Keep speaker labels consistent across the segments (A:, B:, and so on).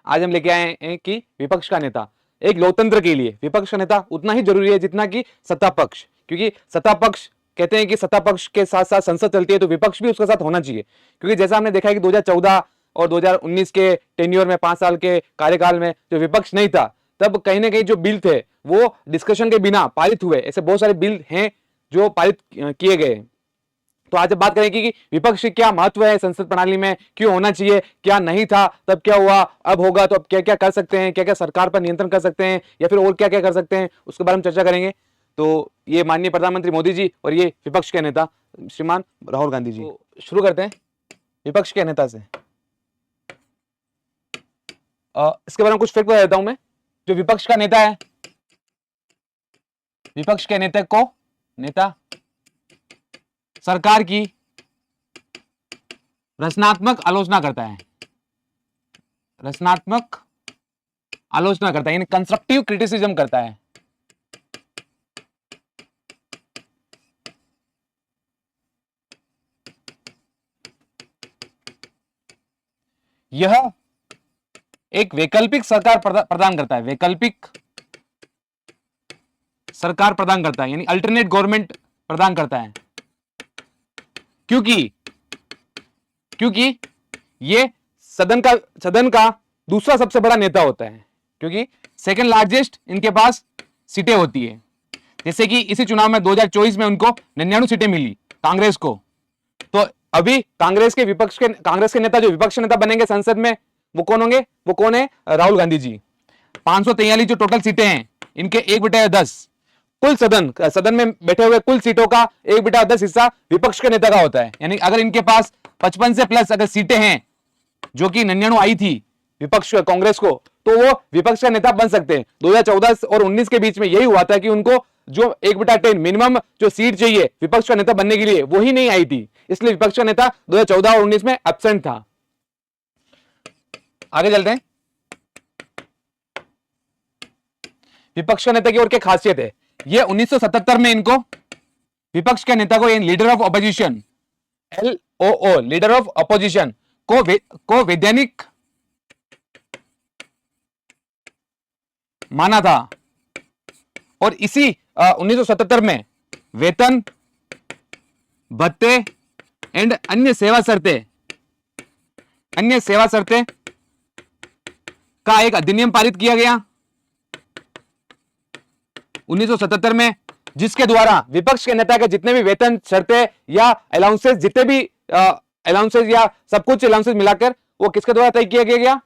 A: आज हम लेके आए हैं कि विपक्ष का नेता, एक लोकतंत्र के लिए विपक्ष का नेता उतना ही जरूरी है जितना कि सत्ता पक्ष, क्योंकि सत्ता पक्ष कहते हैं कि सत्ता पक्ष के साथ साथ संसद चलती है तो विपक्ष भी उसके साथ होना चाहिए। क्योंकि जैसा हमने देखा है कि 2014 और 2019 के टेन्योर में 5 साल के कार्यकाल में जो विपक्ष नहीं था, तब कहीं ना कहीं जो बिल थे वो डिस्कशन के बिना पारित हुए। ऐसे बहुत सारे बिल हैं जो पारित किए गए। तो आज बात करेंगे कि विपक्ष की क्या महत्व है संसद प्रणाली में, क्यों होना चाहिए, क्या नहीं था तब क्या हुआ, अब होगा तो अब क्या क्या कर सकते हैं, क्या क्या सरकार पर नियंत्रण कर सकते हैं या फिर और क्या क्या कर सकते हैं, उसके बारे में चर्चा करेंगे। तो ये माननीय प्रधानमंत्री मोदी जी और ये विपक्ष के नेता श्रीमान राहुल गांधी जी। तो शुरू करते हैं विपक्ष के नेता से। इसके बारे में कुछ फैक्ट बता देता हूं मैं। जो विपक्ष का नेता है, विपक्ष के नेता सरकार की रचनात्मक आलोचना करता है, रचनात्मक आलोचना करता है यानी कंस्ट्रक्टिव क्रिटिसिज्म करता है। यह एक वैकल्पिक सरकार प्रदान करता है, वैकल्पिक सरकार प्रदान करता है यानी अल्टरनेट गवर्नमेंट प्रदान करता है। क्योंकि ये सदन का दूसरा सबसे बड़ा नेता होता है, क्योंकि सेकंड लार्जेस्ट इनके पास सीटें होती है। जैसे कि इसी चुनाव में 2024 में उनको 99 सीटें मिली कांग्रेस को। तो अभी कांग्रेस के नेता जो विपक्ष नेता बनेंगे संसद में वो कौन होंगे, वो कौन है, राहुल गांधी जी। 543 जो टोटल सीटें हैं इनके 1/10 कुल सदन में बैठे हुए कुल सीटों का 1/10 हिस्सा विपक्ष के नेता का होता है। यानी अगर इनके पास 55 से प्लस अगर सीटें हैं, जो कि 99 आई थी विपक्ष कांग्रेस को, तो वो विपक्ष का नेता बन सकते हैं। 2014 और 19 के बीच में यही हुआ था कि उनको जो 1/10 मिनिमम जो सीट चाहिए विपक्ष का नेता बनने के लिए वही नहीं आई थी, इसलिए विपक्ष का नेता 2014 और 19 में एब्सेंट था। आगे चलते हैं। विपक्ष का नेता की और क्या खासियत है, ये 1977 में इनको विपक्ष के नेता को leader of opposition LOO leader of opposition को वैधानिक माना था। और इसी 1977 में वेतन भत्ते एंड अन्य सेवा शर्तें का एक अधिनियम पारित किया गया 1977 में, जिसके द्वारा विपक्ष के नेता के जितने भी वेतन शर्तें या अलाउंसेस, जितने भी अलाउंसेस या सब कुछ अलाउंसेस मिलाकर वो किसके द्वारा तय किया गया,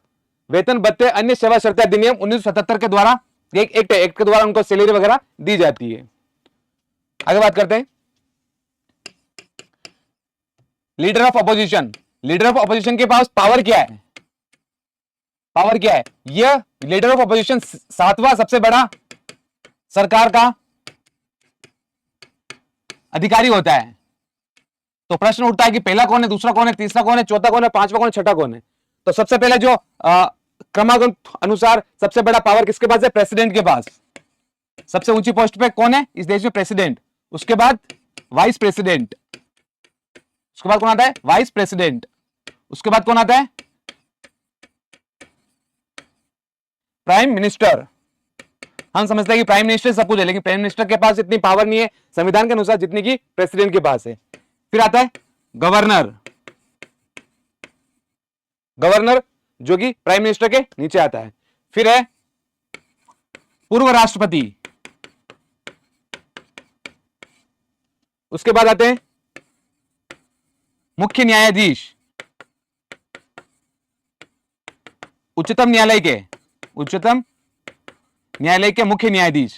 A: वेतन भत्ते अन्य सेवा शर्तें अधिनियम 1977 के द्वारा एक एक्ट के द्वारा उनको सैलरी वगैरह दी जाती है। आगे बात करते हैं लीडर ऑफ अपोजिशन के पास पावर क्या है, यह लीडर ऑफ अपोजिशन 7वां सबसे बड़ा सरकार का अधिकारी होता है। तो प्रश्न उठता है कि पहला कौन है, दूसरा कौन है, तीसरा कौन है, चौथा कौन है, पांचवा कौन है, छठा कौन है। तो सबसे पहले जो क्रमागत अनुसार सबसे बड़ा पावर किसके पास है, प्रेसिडेंट के पास। सबसे ऊंची पोस्ट पे कौन है इस देश में, प्रेसिडेंट। उसके बाद वाइस प्रेसिडेंट, उसके बाद कौन आता है, वाइस प्रेसिडेंट। उसके बाद कौन आता है, प्राइम मिनिस्टर। हम समझते हैं कि प्राइम मिनिस्टर सब कुछ है, लेकिन प्राइम मिनिस्टर के पास इतनी पावर नहीं है संविधान के अनुसार जितनी की प्रेसिडेंट के पास है। फिर आता है गवर्नर जो कि प्राइम मिनिस्टर के नीचे आता है। फिर है पूर्व राष्ट्रपति। उसके बाद आते हैं मुख्य न्यायाधीश, उच्चतम न्यायालय के मुख्य न्यायाधीश।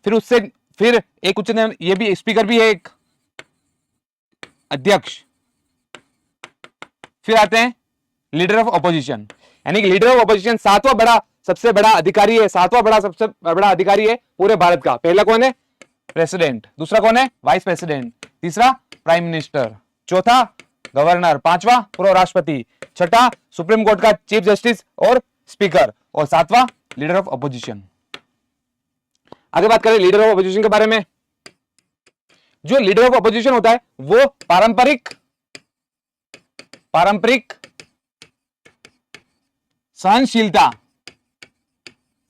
A: फिर एक उच्चतम, ये भी स्पीकर भी है एक, अध्यक्ष। फिर आते हैं लीडर ऑफ ऑपोजिशन, यानी कि लीडर ऑफ ऑपोजिशन सबसे बड़ा अधिकारी है पूरे भारत का। पहला कौन है, प्रेसिडेंट। दूसरा कौन है, वाइस प्रेसिडेंट। तीसरा प्राइम मिनिस्टर। चौथा गवर्नर। पांचवा पूर्व राष्ट्रपति। छठा सुप्रीम कोर्ट का चीफ जस्टिस और स्पीकर। और सातवां लीडर ऑफ ऑपोजिशन। आगे बात करें लीडर ऑफ ऑपोजिशन के बारे में। जो लीडर ऑफ ऑपोजिशन होता है वो पारंपरिक सहनशीलता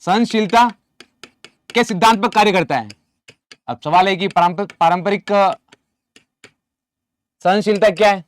A: सहनशीलता के सिद्धांत पर कार्य करता है। अब सवाल है कि पारंपरिक सहनशीलता क्या है?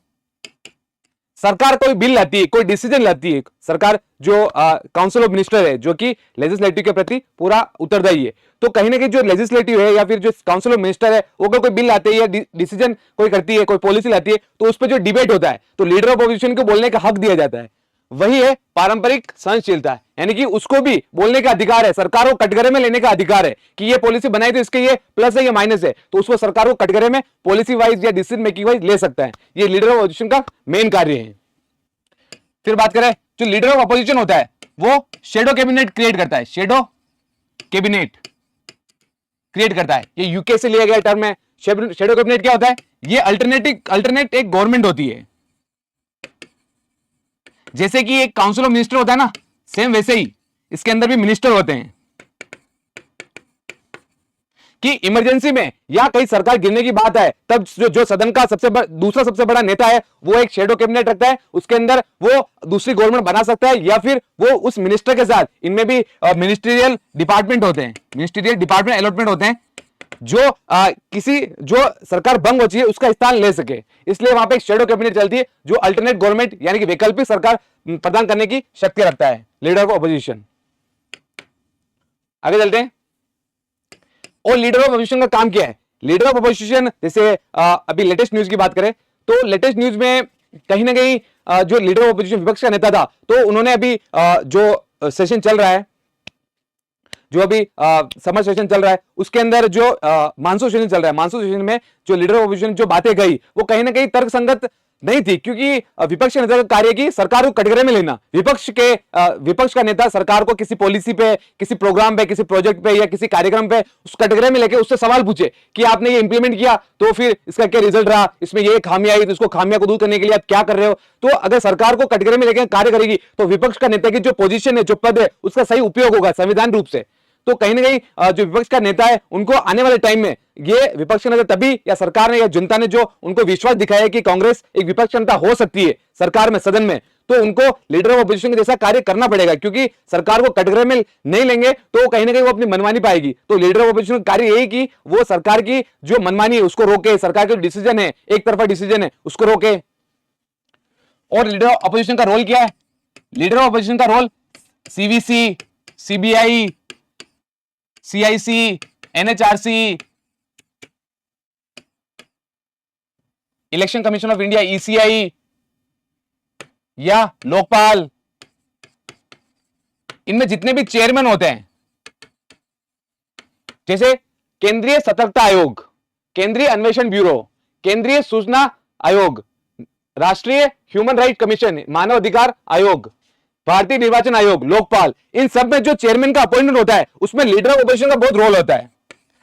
A: सरकार कोई बिल लाती है, कोई डिसीजन लाती है, सरकार जो काउंसिल ऑफ मिनिस्टर है, जो कि लेजिस्लेटिव के प्रति पूरा उत्तरदायी है, तो कहीं ना कहीं जो लेजिस्लेटिव है या फिर जो काउंसिल ऑफ मिनिस्टर है वो अगर कोई बिल लाते हैं या डिसीजन कोई करती है, कोई पॉलिसी लाती है, तो उस पर जो डिबेट होता है तो लीडर ऑफ अपोजिशन को बोलने का हक दिया जाता है। वही है पारंपरिक सहनशीलता, यानी कि उसको भी बोलने का अधिकार है, सरकार को कटघरे में लेने का अधिकार है कि ये पॉलिसी बनाई तो इसके ये प्लस है, ये माइनस है, तो उसको सरकार को कटघरे में पॉलिसी वाइज या डिसीजन मेकिंग वाइज ले सकता है। ये लीडर ऑफ अपोजिशन का मेन कार्य है। फिर बात करें, जो लीडर ऑफ अपोजिशन होता है वो शेडो कैबिनेट क्रिएट करता है, शेडो कैबिनेट क्रिएट करता है। ये यूके से लिया गया टर्म है। शेडो कैबिनेट क्या होता है? ये अल्टरनेट एक गवर्नमेंट होती है। जैसे कि एक काउंसिल ऑफ मिनिस्टर होता है ना, सेम वैसे ही इसके अंदर भी मिनिस्टर होते हैं कि इमरजेंसी में या कहीं सरकार गिरने की बात है तब जो सदन का दूसरा सबसे बड़ा नेता है वो एक शेडो कैबिनेट रखता है, उसके अंदर वो दूसरी गवर्नमेंट बना सकता है या फिर वो उस मिनिस्टर के साथ, इनमें भी मिनिस्ट्रियल डिपार्टमेंट होते हैं, मिनिस्ट्रियल डिपार्टमेंट अलॉटमेंट होते हैं जो किसी जो सरकार भंग होती है उसका स्थान ले सके, इसलिए वहां पे एक शेडो कैबिनेट चलती है जो अल्टरनेट गवर्नमेंट यानी कि वैकल्पिक सरकार प्रदान करने की शक्ति रखता है, लीडर ऑफ अपोजिशन। आगे चलते हैं। और लीडर ऑफ अपोजिशन का काम क्या है? लीडर ऑफ अपोजिशन, जैसे अभी लेटेस्ट न्यूज की बात करें तो लेटेस्ट न्यूज में कहीं ना कहीं जो लीडर ऑफ अपोजिशन विपक्ष का नेता था, तो उन्होंने अभी जो सेशन चल रहा है, जो अभी समर सेशन चल रहा है उसके अंदर जो मानसून सेशन चल रहा है, मानसून सेशन में जो लीडर ऑफ अपोजिशन जो बातें कही वो कहीं ना कहीं तर्कसंगत नहीं थी, क्योंकि विपक्ष के नेता का कार्य की सरकार को कटघरे में लेना। विपक्ष का नेता सरकार को किसी पॉलिसी पे, किसी प्रोग्राम पे, किसी प्रोजेक्ट पे या किसी कार्यक्रम पे उस कटघरे में लेके उससे सवाल पूछे कि आपने ये इंप्लीमेंट किया तो फिर इसका क्या रिजल्ट रहा, इसमें ये खामियां आई तो इसको खामियां को दूर करने के लिए आप क्या कर रहे हो। तो अगर सरकार को कटघरे में लेकर कार्य करेगी तो विपक्ष का नेता की जो पोजीशन है, जो पद है, उसका सही उपयोग होगा संविधान रूप से। तो कहीं ना कहीं जो विपक्ष का नेता है उनको आने वाले टाइम में ये विपक्ष का नेता तभी, या सरकार ने या जनता ने जो उनको विश्वास दिखाया कि कांग्रेस एक विपक्ष नेता हो सकती है सरकार में, सदन में, तो उनको लीडर ऑफ अपोजिशन के जैसा कार्य करना पड़ेगा, क्योंकि सरकार को कटघरे में नहीं लेंगे तो कहीं ना कहीं वो अपनी मनमानी पाएगी। तो लीडर ऑफ अपोजिशन का कार्य यही कि वो सरकार की जो मनमानी है उसको रोके, सरकार का जो डिसीजन है, एक तरफा डिसीजन है, उसको रोके। और लीडर ऑफ अपोजिशन का रोल क्या है? लीडर ऑफ अपोजिशन का role CVC, CBI, CIC, NHRC, election commission of India ECI या लोकपाल, इनमें जितने भी चेयरमैन होते हैं, जैसे केंद्रीय सतर्कता आयोग, केंद्रीय अन्वेषण ब्यूरो, केंद्रीय सूचना आयोग, राष्ट्रीय ह्यूमन राइट कमीशन, मानव अधिकार आयोग, भारतीय निर्वाचन आयोग, लोकपाल, इन सब में जो चेयरमैन का अपॉइंटमेंट होता है उसमें लीडर ऑफ अपोजिशन का बहुत रोल होता है।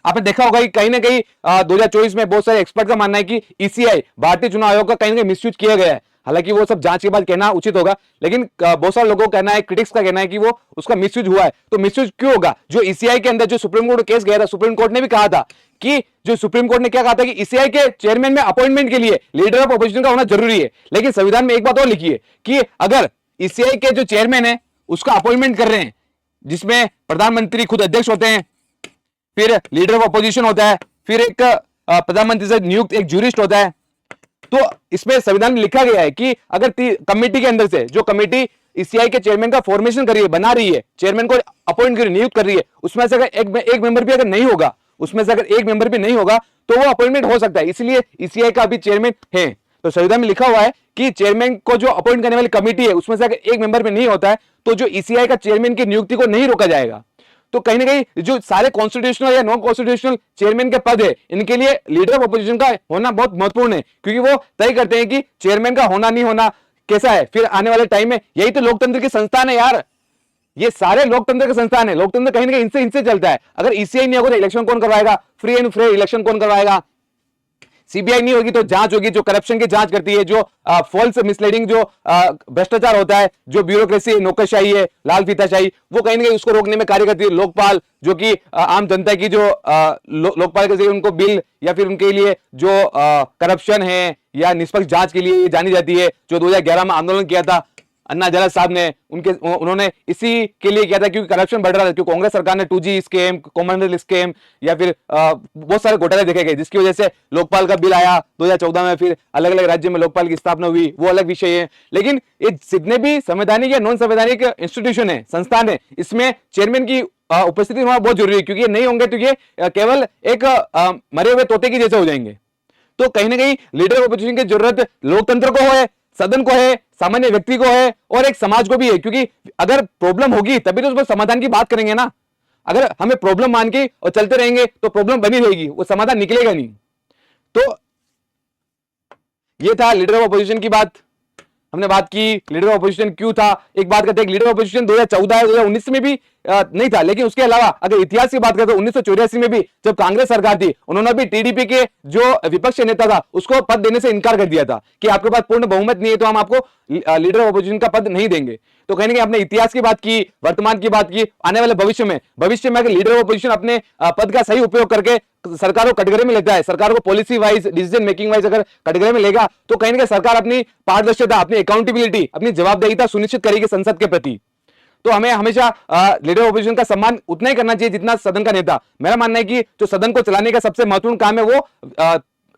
A: आपने देखा होगा कि कहीं ना कहीं 2024 में बहुत सारे एक्सपर्ट का मानना है कि ईसीआई, भारतीय चुनाव आयोग का कहीं ना कहीं मिसयूज किया गया है। हालांकि वो सब जांच के बाद कहना उचित होगा, लेकिन बहुत सारे लोगों का कहना है, क्रिटिक्स का कहना है कि वो उसका मिसयूज हुआ है। तो मिसयूज क्यों होगा? जो ईसीआई के अंदर जो सुप्रीम कोर्ट केस गया था, सुप्रीम कोर्ट ने भी कहा था कि जो सुप्रीम कोर्ट ने क्या कहा था कि ईसीआई के चेयरमैन में अपॉइंटमेंट के लिए लीडर ऑफ अपोजिशन का होना जरूरी है। लेकिन संविधान में एक बात और लिखी है कि अगर ईसीआई के जो चेयरमैन है उसका अपॉइंटमेंट कर रहे हैं, जिसमें प्रधानमंत्री खुद अध्यक्ष होते हैं, फिर लीडर ऑफ अपोजिशन होता है, फिर एक प्रधानमंत्री से नियुक्त एक ज्यूरिस्ट होता है, तो इसमें संविधान में लिखा गया है कि अगर कमेटी के अंदर से जो कमेटी ईसीआई के चेयरमैन का फॉर्मेशन कर रही है, बना रही है, चेयरमैन को अपॉइंट कर नियुक्त कर रही है, उसमें से अगर एक मेंबर भी अगर नहीं होगा, उसमें से अगर एक मेंबर भी नहीं होगा तो वो अपॉइंटमेंट हो सकता है। इसलिए ईसीआई का अभी चेयरमैन है। तो संविधान में लिखा हुआ है कि चेयरमैन को जो अपॉइंट करने वाली कमेटी है उसमें से अगर एक मेंबर भी नहीं होता है तो जो ईसीआई का चेयरमैन की नियुक्ति को नहीं रोका जाएगा। तो कहीं ना कहीं जो सारे कॉन्स्टिट्यूशनल या नॉन कॉन्स्टिट्यूशनल चेयरमैन के पद है, इनके लिए लीडर ऑफ अपोजिशन का होना बहुत महत्वपूर्ण है, क्योंकि वो तय करते हैं कि चेयरमैन का होना नहीं होना कैसा है। फिर आने वाले टाइम में यही तो लोकतंत्र की संस्थान है यार, ये सारे लोकतंत्र के संस्थान है। लोकतंत्र कहीं ना कहीं इनसे चलता है। अगर ईसीआई नहीं होगा तो इलेक्शन कौन करवाएगा? फ्री एंड फेयर इलेक्शन कौन करवाएगा? सीबीआई नहीं होगी तो जांच होगी, जो करप्शन की जांच करती है, जो फॉल्स मिसलीडिंग, जो भ्रष्टाचार होता है, जो ब्यूरोक्रेसी, नौकरशाही है, लाल फीताशाही, वो कहीं ना कहीं उसको रोकने में कार्य करती है। लोकपाल, जो कि आम जनता की जो लोकपाल के जरिए उनको बिल या फिर उनके लिए जो करप्शन है या निष्पक्ष जांच के लिए जानी जाती है, जो 2011 में आंदोलन किया था अन्ना हजारे साहब ने उन्होंने इसी के लिए किया था, क्योंकि करप्शन बढ़ रहा था, क्योंकि कांग्रेस सरकार ने 2G स्कैम, कॉमनवेल्थ स्कैम या फिर बहुत सारे घोटाले देखे गए, जिसकी वजह से लोकपाल का बिल आया 2014 में, फिर अलग अलग राज्यों में लोकपाल की स्थापना हुई, वो अलग विषय है। लेकिन ये जितने भी संवैधानिक या नॉन संवैधानिक इंस्टीट्यूशन है, संस्थान है, इसमें चेयरमैन की उपस्थिति होना बहुत जरूरी है, क्योंकि ये नहीं होंगे तो ये केवल एक मरे हुए तोते की जैसे हो जाएंगे। तो कहीं ना कहीं लीडर ऑफ अपोजिशन की जरूरत लोकतंत्र को है, सदन को है, सामान्य व्यक्ति को है और एक समाज को भी है, क्योंकि अगर प्रॉब्लम होगी तभी तो उस पर समाधान की बात करेंगे ना। अगर हमें प्रॉब्लम मान के और चलते रहेंगे तो प्रॉब्लम बनी रहेगी, वो समाधान निकलेगा नहीं। तो ये था लीडर ऑफ अपोजिशन की बात। हमने बात की लीडर ऑफ अपोजिशन क्यों था, एक बात करते हैं लीडर ऑफ अपोजिशन 2014 2019 में भी नहीं था, लेकिन उसके अलावा अगर इतिहास की बात करें तो 1984 में भी जब कांग्रेस सरकार थी, उन्होंने भी टीडीपी के जो विपक्ष नेता था उसको पद देने से इनकार कर दिया था कि आपके पास पूर्ण बहुमत नहीं है तो हम आपको लीडर ऑफ अपोजिशन का पद नहीं देंगे। तो कहीं ना कहीं आपने इतिहास की बात की, वर्तमान की बात की, आने वाले भविष्य में अगर लीडर ऑफ अपोजिशन अपने पद का सही उपयोग करके सरकार को कटघरे में लेता है, सरकार को policy wise, decision making wise अगर कटघरे में लेगा, तो कहीं ना कहीं सरकार अपनी पारदर्शिता, अपनी अकाउंटेबिलिटी, अपनी जवाबदेहिता सुनिश्चित करेगी संसद के प्रति। तो हमें हमेशा लीडर ऑफ अपोजिशन का सम्मान उतना ही करना चाहिए जितना सदन का नेता। मेरा मानना है कि जो सदन को चलाने का सबसे महत्वपूर्ण काम है वो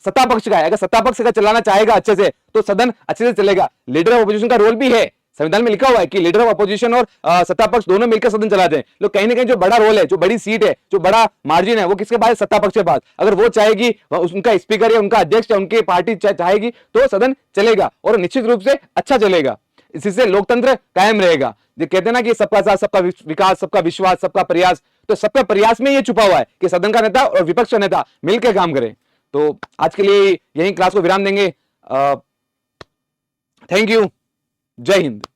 A: सत्ता पक्ष का है। अगर सत्ता पक्ष का चलाना चाहेगा अच्छे से तो सदन अच्छे से चलेगा। लीडर ऑफ अपोजिशन का रोल भी है, संविधान में लिखा हुआ है कि लीडर ऑफ अपोजिशन और सत्ता पक्ष दोनों मिलकर सदन चलाते हैं। लोग कहीं ना कहीं जो बड़ा रोल है, जो बड़ी सीट है, जो बड़ा मार्जिन है, वो किसके पास? सत्ता पक्ष के पास। अगर वो चाहेगी, उनका स्पीकर या उनका अध्यक्ष या उनकी पार्टी चाहेगी तो सदन चलेगा और निश्चित रूप से अच्छा चलेगा। इससे लोकतंत्र कायम रहेगा। जो कहते हैं ना कि सबका साथ, सबका विकास, सबका विश्वास, सबका प्रयास, तो सबका प्रयास में ये छुपा हुआ है कि सदन का नेता और विपक्ष का नेता मिलकर काम करें। तो आज के लिए यही क्लास को विराम देंगे। Thank you. जय हिंद।